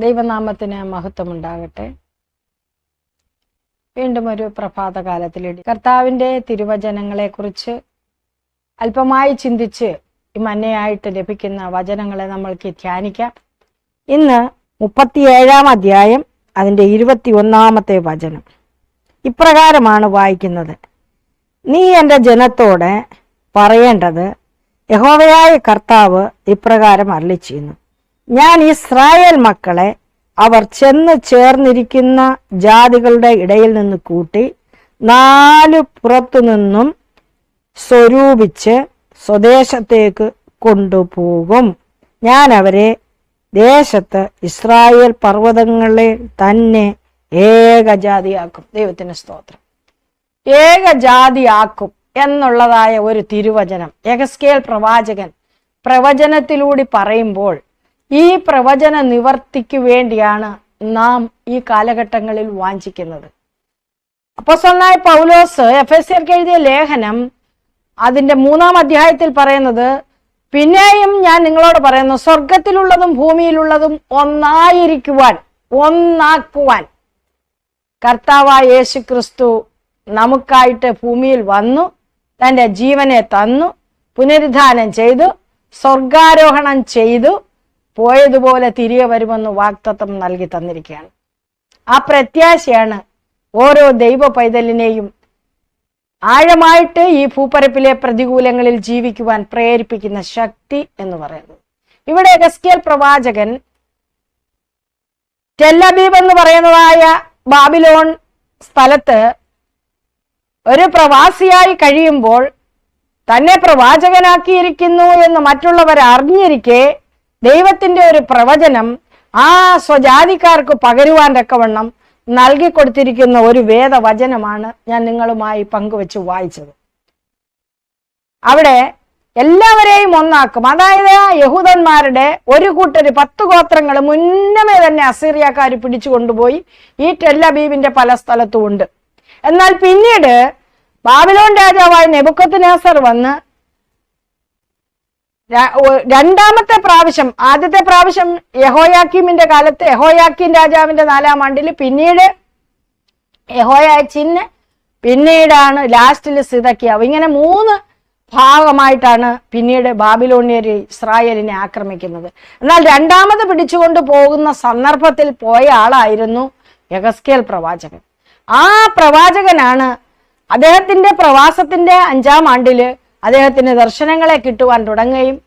ദൈവനാമത്തിന് മഹത്വമുണ്ടാകട്ടെ. വീണ്ടും ഒരു പ്രഭാതകാലത്തിൽ കർത്താവിൻ്റെ തിരുവചനങ്ങളെ കുറിച്ച് അല്പമായി ചിന്തിച്ച് ഈ മന്നയായിട്ട് ലഭിക്കുന്ന വചനങ്ങളെ നമ്മൾക്ക് ധ്യാനിക്കാം. ഇന്ന് 37-ാം അധ്യായം അതിൻ്റെ 21-ാമത്തെ വചനം ഇപ്രകാരമാണ് വായിക്കുന്നത്. നീ എൻ്റെ ജനത്തോടെ പറയേണ്ടത്, യഹോവയായ കർത്താവ് ഇപ്രകാരം അരുളിച്ചെയ്യുന്നു, ഞാൻ ഇസ്രായേൽ മക്കളെ അവർ ചെന്ന് ചേർന്നിരിക്കുന്ന ജാതികളുടെ ഇടയിൽ നിന്ന് കൂട്ടി 4 പുറത്തു നിന്നും സ്വരൂപിച്ച് സ്വദേശത്തേക്ക് കൊണ്ടുപോകും. ഞാൻ അവരെ ദേശത്ത് ഇസ്രായേൽ പർവ്വതങ്ങളെ തന്നെ ഏകജാതിയാക്കും. ദൈവത്തിന് സ്തോത്രം. ഏകജാതിയാക്കും എന്നുള്ളതായ ഒരു തിരുവചനം യെഹെസ്കേൽ പ്രവാചകൻ പ്രവചനത്തിലൂടെ പറയുമ്പോൾ ഈ പ്രവചന നിവർത്തിക്ക് വേണ്ടിയാണ് നാം ഈ കാലഘട്ടങ്ങളിൽ വാഞ്ചിക്കുന്നത്. അപ്പോസ്തലനായ പൗലോസ് എഫെസ്യർക്ക് എഴുതിയ ലേഖനം അതിൻ്റെ 3-ാം അധ്യായത്തിൽ പറയുന്നത്, പിന്നെയും ഞാൻ നിങ്ങളോട് പറയുന്നു, സ്വർഗത്തിലുള്ളതും ഭൂമിയിലുള്ളതും ഒന്നാക്കുവാൻ കർത്താവായ യേശു ക്രിസ്തു നമുക്കായിട്ട് ഭൂമിയിൽ വന്നു, തൻ്റെ ജീവനെ തന്നു, പുനരുദ്ധാനം ചെയ്തു, സ്വർഗാരോഹണം ചെയ്തു, പോയതുപോലെ തിരികെ വരുമെന്ന് വാഗ്ദത്തം നൽകി തന്നിരിക്കുകയാണ്. ആ പ്രത്യാശയാണ് ഓരോ ദൈവ പൈതലിനെയും ആഴമായിട്ട് ഈ ഭൂപരപ്പിലെ പ്രതികൂലങ്ങളിൽ ജീവിക്കുവാൻ പ്രേരിപ്പിക്കുന്ന ശക്തി എന്ന് പറയുന്നത്. ഇവിടെ യെഹെസ്കേൽ പ്രവാചകൻ ടെൽ അബീബ് എന്ന് പറയുന്നതായ ബാബിലോൺ സ്ഥലത്ത് ഒരു പ്രവാസിയായി കഴിയുമ്പോൾ തന്നെ പ്രവാചകനാക്കിയിരിക്കുന്നു എന്ന് മറ്റുള്ളവർ അറിഞ്ഞിരിക്കെ ദൈവത്തിന്റെ ഒരു പ്രവചനം ആ സ്വജാതിക്കാർക്ക് പകരുവാൻ തക്കവണ്ണം നൽകിക്കൊടുത്തിരിക്കുന്ന ഒരു വേദവചനമാണ് ഞാൻ നിങ്ങളുമായി പങ്കുവെച്ച് വായിച്ചത്. അവിടെ എല്ലാവരെയും ഒന്നാക്കും. അതായത് യഹൂദന്മാരുടെ ഒരു കൂട്ടര് 10 ഗോത്രങ്ങൾ മുന്നമേ തന്നെ അസീറിയക്കാർ പിടിച്ചു കൊണ്ടുപോയി ഈ ടെൽ അബീബിന്റെ പല സ്ഥലത്തും ഉണ്ട്. എന്നാൽ പിന്നീട് ബാബിലോൺ രാജാവായ നെബൂഖദ്നേസർ വന്ന് രണ്ടാമത്തെ പ്രാവശ്യം, ആദ്യത്തെ പ്രാവശ്യം യഹോയാക്കീമിന്റെ കാലത്ത് യഹോയാക്കീൻ രാജാവിന്റെ 4-ാം ആണ്ടിൽ, പിന്നീട് യഹോയാച്ചിന്, പിന്നീടാണ് ലാസ്റ്റിൽ സിദക്കിയാവ്. ഇങ്ങനെ 3 ഭാഗമായിട്ടാണ് പിന്നീട് ബാബിലോണിയർ ഇസ്രായേലിനെ ആക്രമിക്കുന്നത്. എന്നാൽ രണ്ടാമത് പിടിച്ചുകൊണ്ട് പോകുന്ന സന്ദർഭത്തിൽ പോയ ആളായിരുന്നു യെഹെസ്കേൽ പ്രവാചകൻ. ആ പ്രവാചകനാണ് അദ്ദേഹത്തിന്റെ പ്രവാസത്തിന്റെ 5-ാം ആണ്ടില് അദ്ദേഹത്തിന് ദർശനങ്ങളെ കിട്ടുവാൻ തുടങ്ങുകയും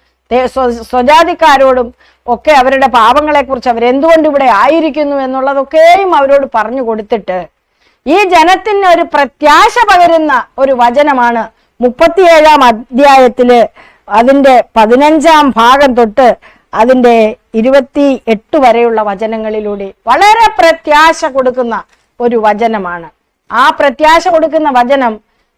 സ്വജാതിക്കാരോടും ഒക്കെ അവരുടെ പാപങ്ങളെക്കുറിച്ച് അവരെന്തുകൊണ്ട് ഇവിടെ ആയിരിക്കുന്നു എന്നുള്ളതൊക്കെയും അവരോട് പറഞ്ഞു കൊടുത്തിട്ട് ഈ ജനത്തിന് ഒരു പ്രത്യാശ പകരുന്ന ഒരു വചനമാണ് 37-ാം അധ്യായത്തില് അതിൻ്റെ 15-ാം ഭാഗം തൊട്ട് അതിൻ്റെ 28 വരെയുള്ള വചനങ്ങളിലൂടെ വളരെ പ്രത്യാശ കൊടുക്കുന്ന ഒരു വചനമാണ്. ആ പ്രത്യാശ കൊടുക്കുന്ന വചനം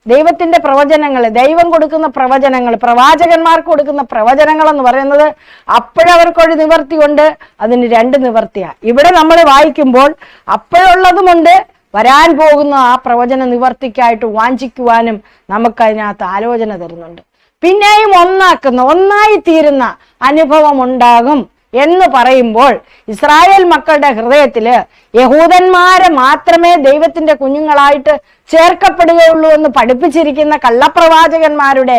ദൈവത്തിന്റെ പ്രവചനങ്ങൾ, ദൈവം കൊടുക്കുന്ന പ്രവചനങ്ങൾ, പ്രവാചകന്മാർക്ക് കൊടുക്കുന്ന പ്രവചനങ്ങൾ എന്ന് പറയുന്നത് അപ്പോഴവർക്കൊരു നിവർത്തിയുണ്ട്, അതിന് 2 നിവർത്തിയാണ്. ഇവിടെ നമ്മൾ വായിക്കുമ്പോൾ അപ്പോഴുള്ളതുമുണ്ട്, വരാൻ പോകുന്ന ആ പ്രവചന നിവർത്തിക്കായിട്ട് വാഞ്ചിക്കുവാനും നമുക്കതിനകത്ത് ആലോചന തരുന്നുണ്ട്. പിന്നെയും ഒന്നായി തീരുന്ന അനുഭവം ഉണ്ടാകും എന്ന് പറയുമ്പോൾ ഇസ്രായേൽ മക്കളുടെ ഹൃദയത്തില് യഹൂദന്മാരെ മാത്രമേ ദൈവത്തിന്റെ കുഞ്ഞുങ്ങളായിട്ട് ചേർക്കപ്പെടുകയുള്ളൂ എന്ന് പഠിപ്പിച്ചിരിക്കുന്ന കള്ളപ്രവാചകന്മാരുടെ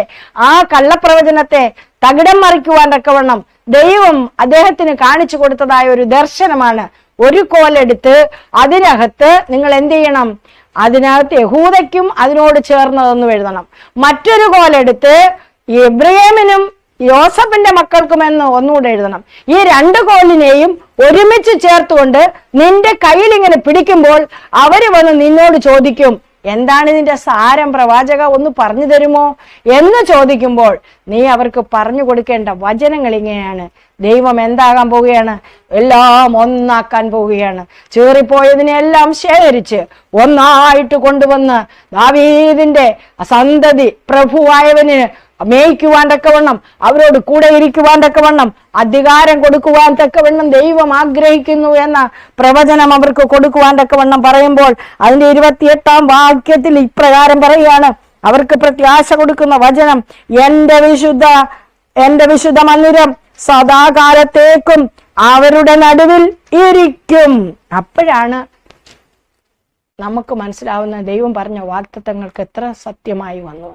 ആ കള്ളപ്രവചനത്തെ തകിടം മറിക്കുവാൻ തക്കവണ്ണം ദൈവം അദ്ദേഹത്തിന് കാണിച്ചു കൊടുത്തതായ ഒരു ദർശനമാണ്. ഒരു കോലെടുത്ത് അതിനകത്ത് നിങ്ങൾ എന്ത് ചെയ്യണം, അതിനകത്ത് യഹൂദയ്ക്കും അതിനോട് ചേർന്നതൊന്നും എഴുതണം. മറ്റൊരു കോലെടുത്ത് എബ്രഹാമിനും യോസഫിന്റെ മക്കൾക്കുമെന്ന് ഒന്നുകൂടെ എഴുതണം. ഈ 2 കോലിനെയും ഒരുമിച്ച് ചേർത്തുകൊണ്ട് നിന്റെ കയ്യിൽ ഇങ്ങനെ പിടിക്കുമ്പോൾ അവര് വന്ന് നിന്നോട് ചോദിക്കും, എന്താണ് ഇതിന്റെ സാരം പ്രവാചക, ഒന്ന് പറഞ്ഞു തരുമോ എന്ന് ചോദിക്കുമ്പോൾ നീ അവർക്ക് പറഞ്ഞു കൊടുക്കേണ്ട വചനങ്ങൾ ഇങ്ങനെയാണ്. ദൈവം എന്താകാൻ പോവുകയാണ്? എല്ലാം ഒന്നാക്കാൻ പോവുകയാണ്. ചേറിപ്പോയതിനെല്ലാം ശേഖരിച്ച് ഒന്നായിട്ട് കൊണ്ടുവന്ന് ദാവീദിന്റെ സന്തതി പ്രഭുവായവന് മേയ്ക്കുവാൻ തക്കവണ്ണം, അവരോട് കൂടെ ഇരിക്കുവാൻ തക്കവണ്ണം, അധികാരം കൊടുക്കുവാൻ തക്കവണ്ണം ദൈവം ആഗ്രഹിക്കുന്നു എന്ന പ്രവചനം അവർക്ക് കൊടുക്കുവാൻ തക്കവണ്ണം പറയുമ്പോൾ അതിന്റെ 28-ാം വാക്യത്തിൽ ഇപ്രകാരം പറയുകയാണ്. അവർക്ക് പ്രത്യാശ കൊടുക്കുന്ന വചനം, എന്റെ വിശുദ്ധ മന്ദിരം സദാകാലത്തേക്കും അവരുടെ നടുവിൽ ഇരിക്കും. അപ്പോഴാണ് നമുക്ക് മനസ്സിലാവുന്ന ദൈവം പറഞ്ഞ വാഗ്ദത്തങ്ങൾക്ക് എത്ര സത്യമായി വന്നു.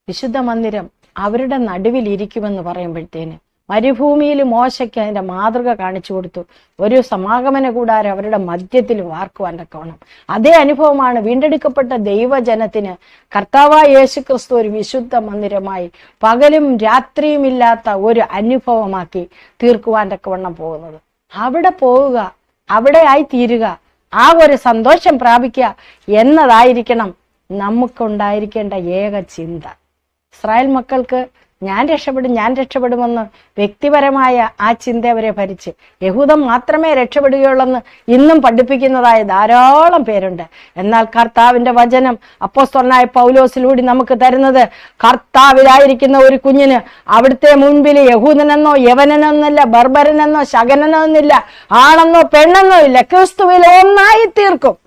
വിശുദ്ധ മന്ദിരം അവരുടെ നടുവിൽ ഇരിക്കുമെന്ന് പറയുമ്പോഴത്തേന് മരുഭൂമിയിൽ മോശയ്ക്ക് അതിന്റെ മാതൃക കാണിച്ചു കൊടുത്തു. ഒരു സമാഗമന കൂടാരം അവരുടെ മധ്യത്തിൽ വാർക്കുവാൻ തക്കവണ്ണം. അതേ അനുഭവമാണ് വീണ്ടെടുക്കപ്പെട്ട ദൈവജനത്തിന് കർത്താവായ യേശു ക്രിസ്തു ഒരു വിശുദ്ധ മന്ദിരമായി പകലും രാത്രിയും ഇല്ലാത്ത ഒരു അനുഭവമാക്കി തീർക്കുവാൻ തക്കവണ്ണം പോകുന്നത്. അവിടെ പോവുക, അവിടെ ആയി തീരുക, ആ ഒരു സന്തോഷം പ്രാപിക്കുക എന്നതായിരിക്കണം നമുക്കുണ്ടായിരിക്കേണ്ട ഏക ചിന്ത. ഇസ്രായേൽ മക്കൾക്ക് ഞാൻ രക്ഷപ്പെടുമെന്ന് വ്യക്തിപരമായ ആ ചിന്ത അവരെ ഭരിച്ച് യഹൂദം മാത്രമേ രക്ഷപ്പെടുകയുള്ളെന്ന് ഇന്നും പഠിപ്പിക്കുന്നതായ ധാരാളം പേരുണ്ട്. എന്നാൽ കർത്താവിന്റെ വചനം അപ്പോസ്തലനായ പൗലോസിലൂടെ നമുക്ക് തരുന്നത് കർത്താവിലായിരിക്കുന്ന ഒരു കുഞ്ഞിന് അവിടുത്തെ മുൻപിൽ യഹൂദനെന്നോ യവനനെന്നല്ല, ബർബരനെന്നോ ശകനനോ എന്നില്ല, ആണെന്നോ പെണ്ണെന്നോ ഇല്ല, ക്രിസ്തുവിൽ ഒന്നായി തീർക്കും.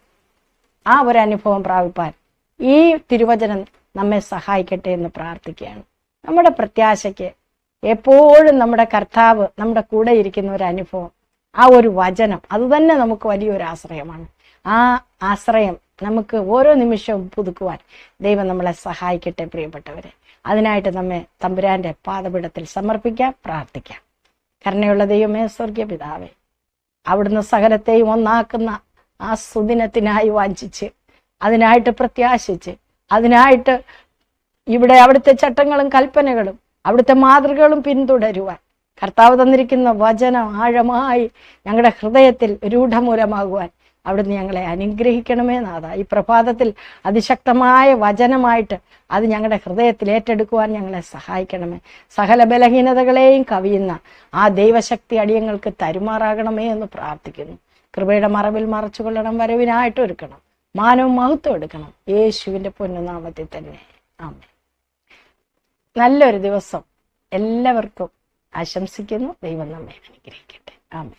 ആ ഒരു അനുഭവം പ്രാപിപ്പാൻ ഈ തിരുവചനം നമ്മെ സഹായിക്കട്ടെ എന്ന് പ്രാർത്ഥിക്കുകയാണ്. നമ്മുടെ പ്രത്യാശയ്ക്ക് എപ്പോഴും നമ്മുടെ കർത്താവ് നമ്മുടെ കൂടെ ഇരിക്കുന്ന ഒരു അനുഭവം, ആ ഒരു വചനം, അത് തന്നെ നമുക്ക് വലിയൊരു ആശ്രയമാണ്. ആ ആശ്രയം നമുക്ക് ഓരോ നിമിഷവും പുതുക്കുവാൻ ദൈവം നമ്മളെ സഹായിക്കട്ടെ പ്രിയപ്പെട്ടവരെ. അതിനായിട്ട് നമ്മെ തമ്പുരാന്റെ പാദപീഠത്തിൽ സമർപ്പിക്കാം, പ്രാർത്ഥിക്കാം. കരുണയുള്ള ദൈവമേ, സ്വർഗീയ പിതാവേ, അവിടുന്ന് സകലത്തെയും ഒന്നാക്കുന്ന ആ സുദിനത്തിനായി വാഞ്ചിച്ച്, അതിനായിട്ട് പ്രത്യാശിച്ച്, അതിനായിട്ട് ഇവിടെ അവിടുത്തെ ചട്ടങ്ങളും കൽപ്പനകളും അവിടുത്തെ മാതൃകകളും പിന്തുടരുവാൻ കർത്താവ് തന്നിരിക്കുന്ന വചനം ആഴമായി ഞങ്ങളുടെ ഹൃദയത്തിൽ രൂഢമൂലമാകുവാൻ അവിടുന്ന് ഞങ്ങളെ അനുഗ്രഹിക്കണമേ നാഥ. ഈ പ്രഭാതത്തിൽ അതിശക്തമായ വചനമായിട്ട് അത് ഞങ്ങളുടെ ഹൃദയത്തിൽ ഏറ്റെടുക്കുവാൻ ഞങ്ങളെ സഹായിക്കണമേ. സകല ബലഹീനതകളെയും കവിയുന്ന ആ ദൈവശക്തി അടിയങ്ങൾക്ക് തരുമാറാകണമേ എന്ന് പ്രാർത്ഥിക്കുന്നു. കൃപയുടെ മറവിൽ മറച്ചുകൊള്ളണം, വരവിനായിട്ട് ഒരുക്കണം, മാനവും മഹത്വം എടുക്കണം, യേശുവിൻ്റെ പൊന്നുനാമത്തിൽ തന്നെ. ആമേൻ. നല്ലൊരു ദിവസം എല്ലാവർക്കും ആശംസിക്കുന്നു. ദൈവം നമ്മെ അനുഗ്രഹിക്കട്ടെ. ആമേൻ.